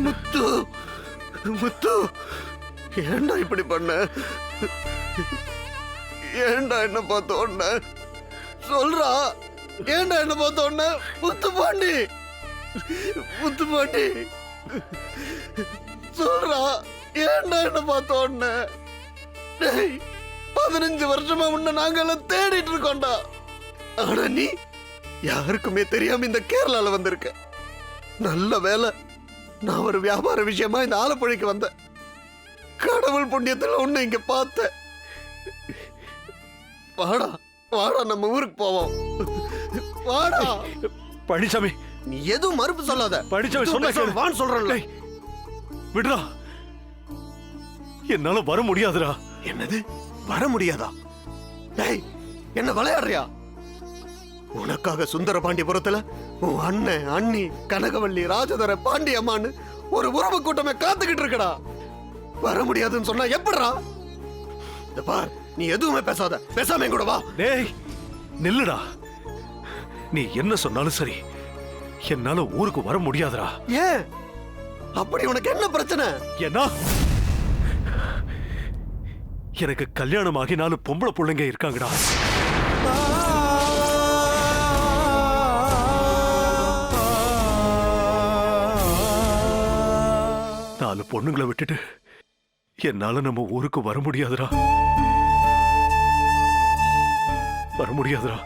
முத்து முத்து, ஏண்டா இப்படி பண்ண? ஏண்டா என்ன பார்த்த உடனே சொல்றா? ஏண்டா என்ன பார்த்த உடனே? முத்து பாண்டி, முத்து பாண்டி சொல்றா, ஏண்டா என்ன பார்த்த உடனே? 15 வருஷமா உன்னை நாங்கெல்லாம் தேடிட்டு இருக்கோம்டா. ஆனா நீ யாருக்குமே தெரியாம இந்த கேரளால வந்திருக்க. நல்ல வேலை, நான் ஒரு வியாபார விஷயமா இந்த ஆலப்புழைக்கு வந்தேன். கடவுள் புண்ணியத்துல உன்னை இங்க பார்த்தேன். வாடா வாடா, நம்ம ஊருக்கு போவோம். வாடா பழனிசாமி, நீ எதுவும் மறுப்பு சொல்லாத. பழனிசாமி சொன்ன வான்னு சொல்றேன்ல. விடுறா, என்னால வர முடியாதுடா. என்னது வர முடியாதா? டேய், என்ன விளையாடுறியா? உனக்காக சுந்தர பாண்டியபுரத்துல உன் அண்ணன், அண்ணி, கனகவல்லி, ராஜதர, பாண்டியம்மான்னு ஒரு உறவு கூட்டமே காத்துக்கிட்டு இருக்கடா. வர முடியாதுன்னு சொன்னா எப்படிடா? பார், நீ எதுவுமே பேசாத, பேசாம என் கூட வா. டேய் நில்லுடா. நீ என்ன சொன்னாலும் சரி, என்னால ஊருக்கு வர முடியாதுடா. ஏன்? அப்படி உனக்கு என்ன பிரச்சனை? ஏன்னா எனக்கு கல்யாணமாகி 4 பொம்பளை பிள்ளைங்க இருக்காங்கடா. நாலு பொண்ணுங்களை விட்டுட்டு என்னால நம்ம ஊருக்கு வர முடியாதுடா. வர முடியாதுடா.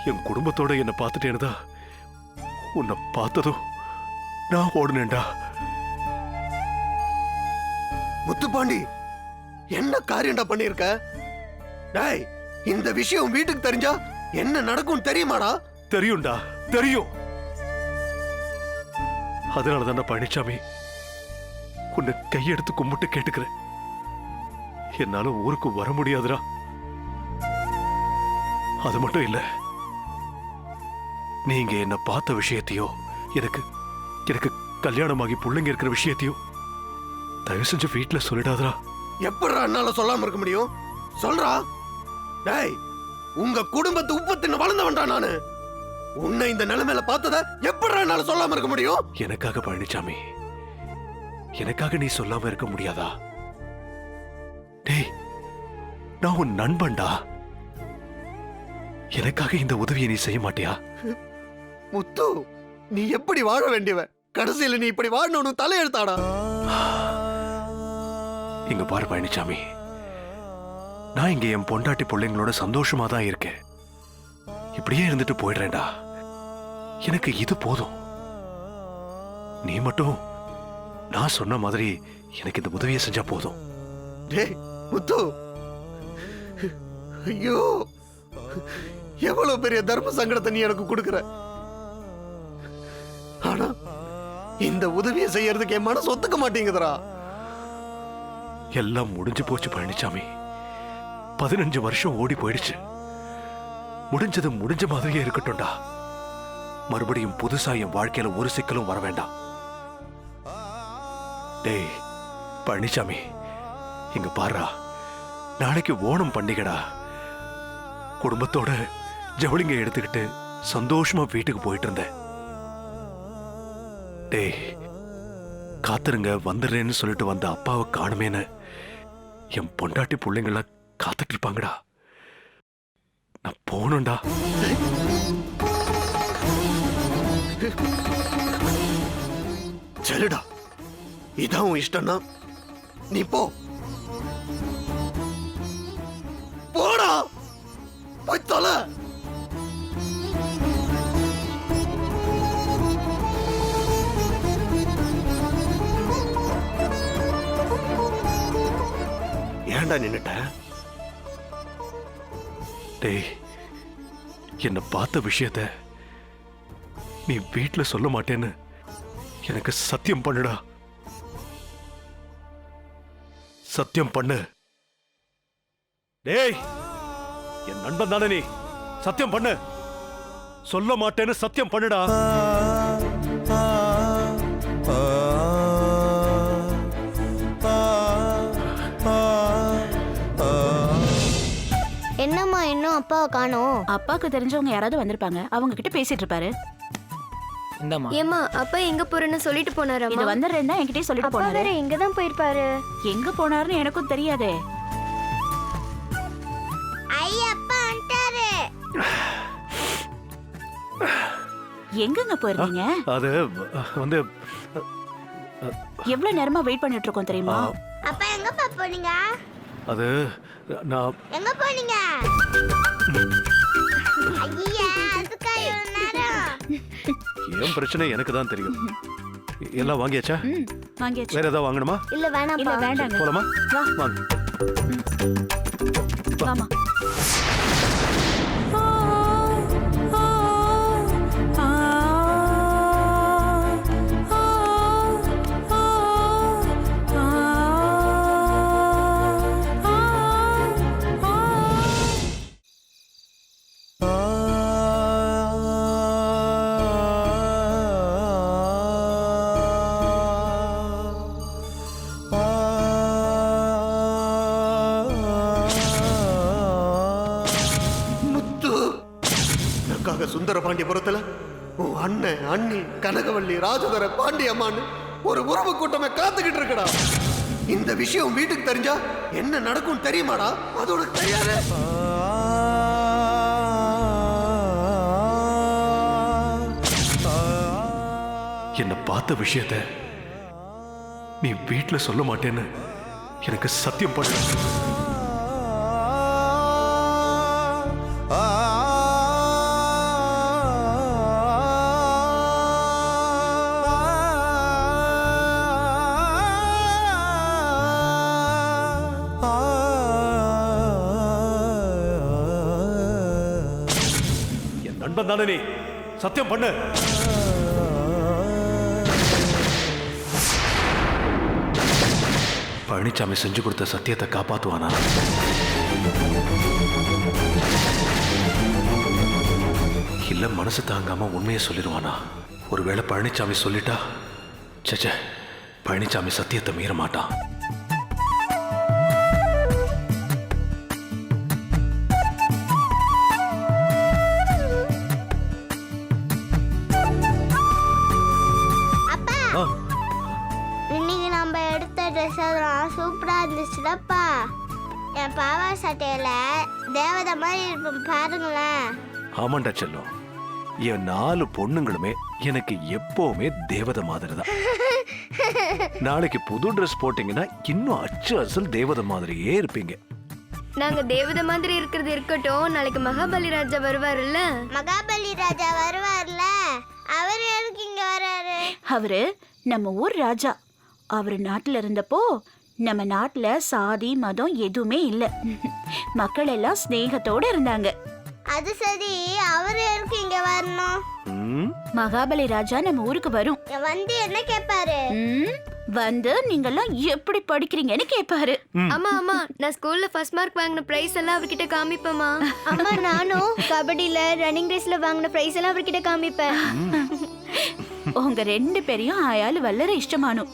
என் குடும்பத்தோட என்ன பார்த்துட்டேன்னுதா உன்னை பார்த்ததும் நான் ஓடுனேன்டா. முத்துப்பாண்டி, என்ன காரியம்டா பண்ணிருக்க? டேய், இந்த விஷயம் வீட்டுக்கு தெரிஞ்சா என்ன நடக்கும் தெரியுமாடா? தெரியும்டா, தெரியும். அதனாலதான் பழனிசாமி உன்னை கையெடுத்து கும்பிட்டு கேட்டுக்கிறேன். என்னால ஊருக்கு வர முடியாதுடா. அது மட்டும் இல்ல, நீங்க என்ன பார்த்த விஷயத்தையோ, எனக்கு எனக்கு கல்யாணமாகி பிள்ளைங்க இருக்கிற விஷயத்தையோ தயவு செஞ்சு வீட்டுல சொல்லிடாதடா. எப்படிடா என்னால சொல்லாம இருக்க முடியும்? சொல்றா. டேய், உங்க குடும்பத்தை உப்பு தின்னு வளர்ந்தவன்டா நானு. உன்னை இந்த நிலைமையில பார்த்தத எப்படிடா என்னால சொல்லாம இருக்க முடியும்? எனக்காக பழனிசாமி, எனக்காக நீ சொல்லாம இருக்க முடியாதா? டேய், நான் உன் நண்பன்டா. எனக்காக இந்த உதவியை நீ செய்ய மாட்டியா? முத்து, நீ எப்படி வாழ வேண்டியவன், கடைசியில நீ இப்படி வாழணும் தலையெழுத்தாடா. இங்க பாரு பழனிசாமி, நான் இங்க என் பொண்டாட்டி பிள்ளைங்களோட சந்தோஷமா தான் இருக்கேன். இப்படியே இருந்துட்டு போயிடுறேன்டா. எனக்கு இது போதும். நீ மட்டும் நான் சொன்ன மாதிரி எனக்கு இந்த உதவியை செஞ்சா போதும். டேய் முத்து, ஐயோ, எவ்வளவு பெரிய தர்ம சங்கடத்தை நீ எனக்கு கொடுக்கிற. ஆனா இந்த உதவியை செய்யறதுக்கு என் மனசு ஒத்துக்க மாட்டேங்குதுடா. எல்லாம் முடிஞ்சு போச்சு பழனிசாமி. 15 வருஷம் ஓடி போயிடுச்சு. முடிஞ்சது முடிஞ்ச மாதிரியே இருக்கட்டும்டா. மறுபடியும் புதுசா என் வாழ்க்கையில ஒரு சிக்கலும் வர வேண்டாம். டேய் பழனிசாமி, இங்க பாருடா, நாளைக்கு ஓணம் பண்டிகைடா. குடும்பத்தோட ஜவுளிங்க எடுத்துக்கிட்டு சந்தோஷமா வீட்டுக்கு போயிட்டு இருந்தேன். டேய், காத்துருங்க வந்துடுறேன்னு சொல்லிட்டு வந்த அப்பாவை காணுமேன்னு என் பொண்டாட்டி பிள்ளைங்கள காத்துட்டு இருப்பாங்கடா. நான் போகணும்டா. சரிடா, இதான் உன் இஷ்டம்னா நீ போ. போடா, போய் தொலை. ஏன்டா நின்னுட்ட? டேய், என்ன பார்த்த விஷயத்த நீ வீட்டுல சொல்ல மாட்டேன்னு எனக்கு சத்தியம் பண்ணுடா. சத்தியம் பண்ணு. டேய், என் நண்பன் தானே நீ, சத்தியம் பண்ணு. சொல்ல மாட்டேன்னு சத்தியம் பண்ணுடா. என்னம்மா இன்னும் அப்பாவை காணோம்? அப்பாவுக்கு தெரிஞ்சவங்க யாராவது வந்திருப்பாங்க, அவங்க கிட்ட பேசிட்டு இருப்பாரு. இந்தாம்மா. ஏமா அப்பா எங்க போறேன்னு சொல்லிட்டு போனாராமா? இது வந்துடுறேன்னா என்கிட்டயே சொல்லிட்டு அப்பா போனாரு. வேற எங்க தான் போயிருப்பாரு? எங்க போனாருன்னு எனக்கும் தெரியாதே. அப்பா வந்துட்டாரு. எங்கங்க போயிருந்தீங்க? அது வந்து எவ்வளவு நேரமா வெயிட் பண்ணிட்டு இருக்கோம் தெரியுமா? அப்பா எங்கப்பா போனீங்க? அது நான் எங்க போனீங்க? ஐயா அதுக்கா இவ்வளவு நேரம்? என் பிரச்சனை எனக்கு தான் தெரியும். எல்லாம் வாங்கியாச்சா? வாங்கியாச்சு. வேற ஏதாவது வாங்கணுமா? இல்ல வேணாம். இல்ல வேண்டாங்க. போலாமா? வா. வாங்க. வாமா. உனக்காக சுந்தரபாண்டியபுரத்துல உன் அண்ணன் அண்ணி கனகவள்ளி ராஜதர பாண்டியம்மான்னு ஒரு உறவு கூட்டமே காத்துக்கிட்டு இருக்கடா. இந்த விஷயம் வீட்டுக்கு தெரிஞ்சா என்ன நடக்கும் தெரியுமாடா? அது உனக்கு தெரியாது. என்ன பார்த்த விஷயத்த நீ வீட்டுல சொல்ல மாட்டேன்னு எனக்கு சத்தியம் பண்ண. என் நண்பன் தானே நீ, சத்தியம் பண்ணு. பழனிசாமி செஞ்சு கொடுத்த சத்தியத்தை காப்பாத்துவானா? இல்ல மனசு தாங்காம உண்மையை சொல்லிடுவானா? ஒருவேளை பழனிசாமி சொல்லிட்டா, சச்சே, பழனிசாமி சத்தியத்தை மீற மாட்டான். ஆ, இன்னைக்கு நம்ம எடுத்த ட்ரெஸ் அதெல்லாம் சூப்பரா இருந்துச்சுலப்பா. என் பாவா சட்டையில தேவதை மாதிரி இருப்பேன் பாருங்களேன். ஆமாண்டா செல்லம், என் 4 பொண்ணுங்களுமே எனக்கு எப்பவுமே தேவதை மாதிரி தான். நாளைக்கு புது ட்ரெஸ் போட்டீங்கன்னா இன்னும் அச்சு அசல் தேவதை மாதிரியே இருப்பீங்க. நாங்க தேவதை மாதிரி இருக்கிறது இருக்கட்டும், நாளைக்கு மகாபலி ராஜா வருவாருல்ல? மகாபலி ராஜா வருவார்ல, அவர் எதுக்கு இங்க வராரு? அவரு நம்ம ஊர் ராஜா. அவரு நாட்டுல இருந்தப்போ நம்ம நாட்டுல சாதி மதம் எதுவுமே இல்ல. மக்கள் எல்லாம் ஸ்நேகத்தோட இருந்தாங்க. அது சரி, அவர் எதுக்கு இங்க வரணும்? ம், மகாபலி ராஜா நம்ம ஊருக்கு வரும். வந்து என்ன கேட்பாரு? வந்து நீங்கெல்லாம் எப்படி படிக்கிறீங்கன்னு கேட்பாரு. அம்மா அம்மா, நான் ஸ்கூல்ல ஃபர்ஸ்ட் மார்க் வாங்கின பிரைஸ் எல்லாம் அவர்கிட்ட காமிப்பேமா. அம்மா நானும் கபடியில ரன்னிங் ரேஸ்ல வாங்கின பிரைஸ் எல்லாம் அவர்கிட்ட காமிப்பேன். உங்க 2 பேரையும் ஆயாலு வல்லர இஷ்டமானும்.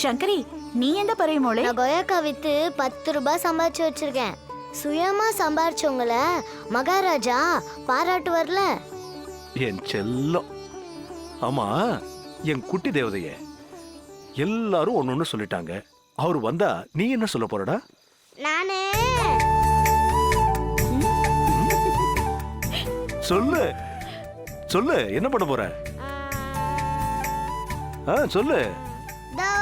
சங்கரி, நீ எந்த பறையமோளே? நான் கொய்யாக்கா வித்து 10 ரூபாய் சம்பாதிச்சு வச்சிருக்கேன். சுயமா சம்பாரிச்சவங்கள மகாராஜா பாராட்டுவார்ல. என் செல்லம். ஆமா, என் குட்டி தேவதைய எல்லாரும் ஒன்னொன்னு சொல்லிட்டாங்க. அவர் வந்தா நீ என்ன சொல்ல போறடா? நானு சொல்லு சொல்லு, என்ன பண்ண போற? சொல்லு.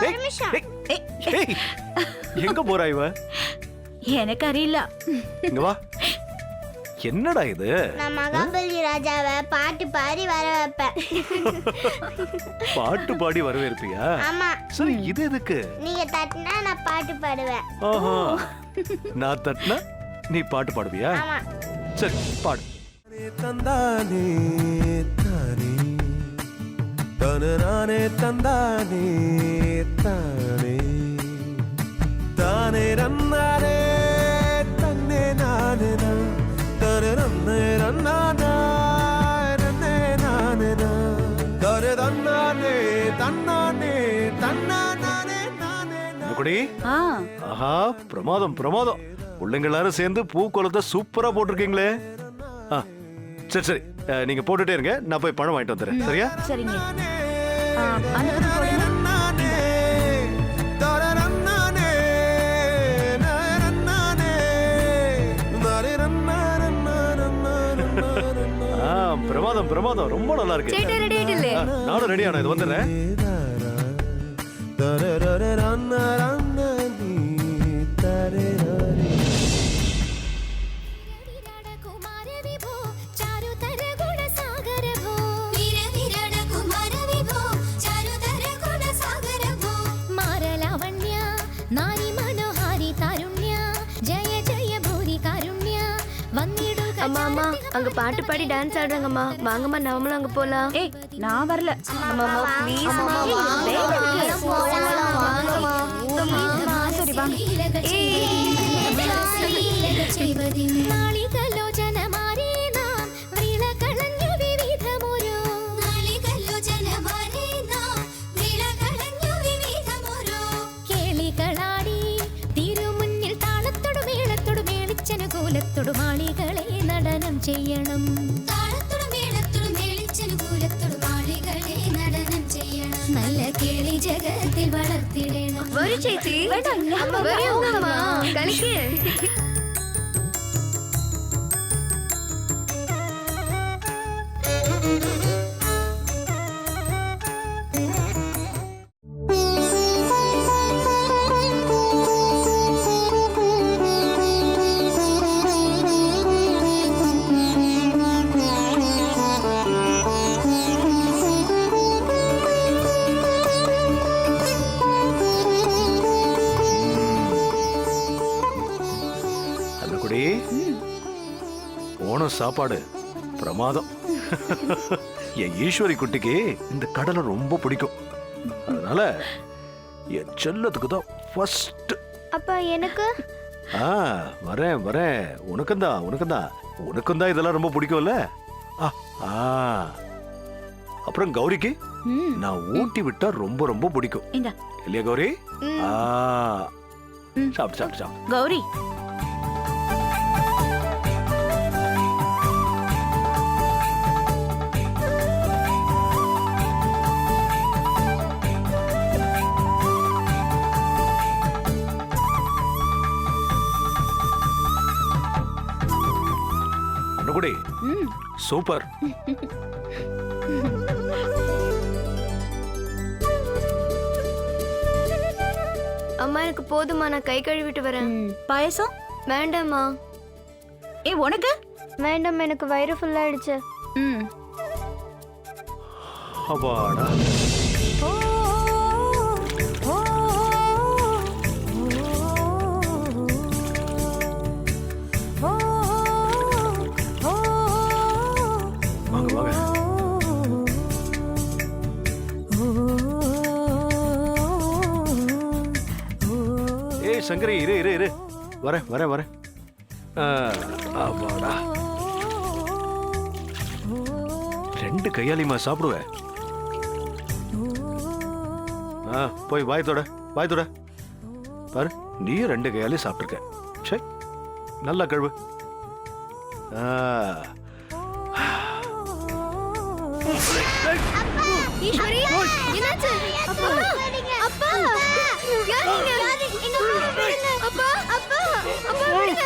ஒரு நிமிஷம். ஏய், எங்க போறா இவ? எனக்கு அறியல. இங்க வா. என்னடா இது? நான் மகாபலி ராஜாவை பாட்டு பாடி வர வைப்பேன். பாட்டு பாடி வரவேற்பியா? ஆமா. சரி, இது எதுக்கு? நீங்க தட்டினா நான் பாட்டு பாடுவேன். ஆஹா, நான் தட்டினா நீ பாட்டு பாடுவியா? ஆமா. சரி, பாடு. தந்தானே தானே தனரானே தந்தானே தானே தானே ரன்னானே தன்னே நானே தனரன்னே ரன்னானா ரன்னே நானே தர தன்னானே தன்னானே தன்னானே நானே. முகுடி, ஆஹா, பிரமாதம் பிரமாதம். பிள்ளைங்க எல்லாரும் சேர்ந்து பூக்கோலத்தை சூப்பரா போட்டிருக்கீங்களே. சரி சரி, நீங்க போட்டுட்டே இருங்க, நான் போய் பழம் வாங்கிட்டு வந்துடுறேன். சரியா? சரிங்க. அந்த பக்கம் போடுங்க. பிரமாதம் பிரமாதம், ரொம்ப நல்லா இருக்கு. சேட்டை ரெடி ஆயிட்டே. நானும் ரெடி ஆனா, இது வந்துடுறேன். அம்மா அம்மா அங்க பாட்டு பாடி டான்ஸ் ஆடுறாங்கம்மா, வாங்கம்மா நாமளும் அங்க போலாம். ஏய், நான் வரல. அம்மா ப்ளீஸ் அம்மா சரி வாங்க. മാളികളെ നടനം ചെയ്യണം, നല്ല കേളി ജഗത്തിൽ വളർത്തിടണം. വരൂ ചേച്ചി, വരൂ അമ്മ കളിക്ക്. ஓணம் சாப்பாடு பிரமாதம். என் ஈஸ்வரி குட்டிக்கு இந்த கடலை ரொம்ப பிடிக்கும். அதனால என் செல்லத்துக்கு தான் ஃபர்ஸ்ட். அப்பா எனக்கு வரேன் வரேன், உனக்கும் தான் இதெல்லாம் ரொம்ப பிடிக்கும்ல. அப்புறம் கௌரிக்கு நான் ஊட்டி விட்டா ரொம்ப ரொம்ப பிடிக்கும் இல்லையா கௌரி? சாப்பிட்டு சாப்பிட்டு சாப்பிட்டு. கௌரி, அண்ணகுடி சூப்பர். அம்மா எனக்கு போதுமா, நான் கை கழுவிட்டு வரேன். பாயசம் வேண்டாம்மா. ஏ உனக்கு? வேண்டாம், எனக்கு வயிறு ஃபுல்லாயிடுச்சு. அப்பாடா. வாங்க வாங்க. ஏய் சங்கரி, இரு இரு இரு, வரேன் வரேன் வரேன். அப்பாடா. ரெண்டு கையாலிமா சாப்பிடுவேன். போய் வாயத்தோட பாரு, நீயும் ரெண்டு கையாலே சாப்பிட்டுருக்க. சரி, நல்லா கழுவு. ஈஸ்வரி, என்னாச்சு? அப்பா அப்பா, யார் நீங்க? அப்பா அப்பா அப்பா விடுங்க.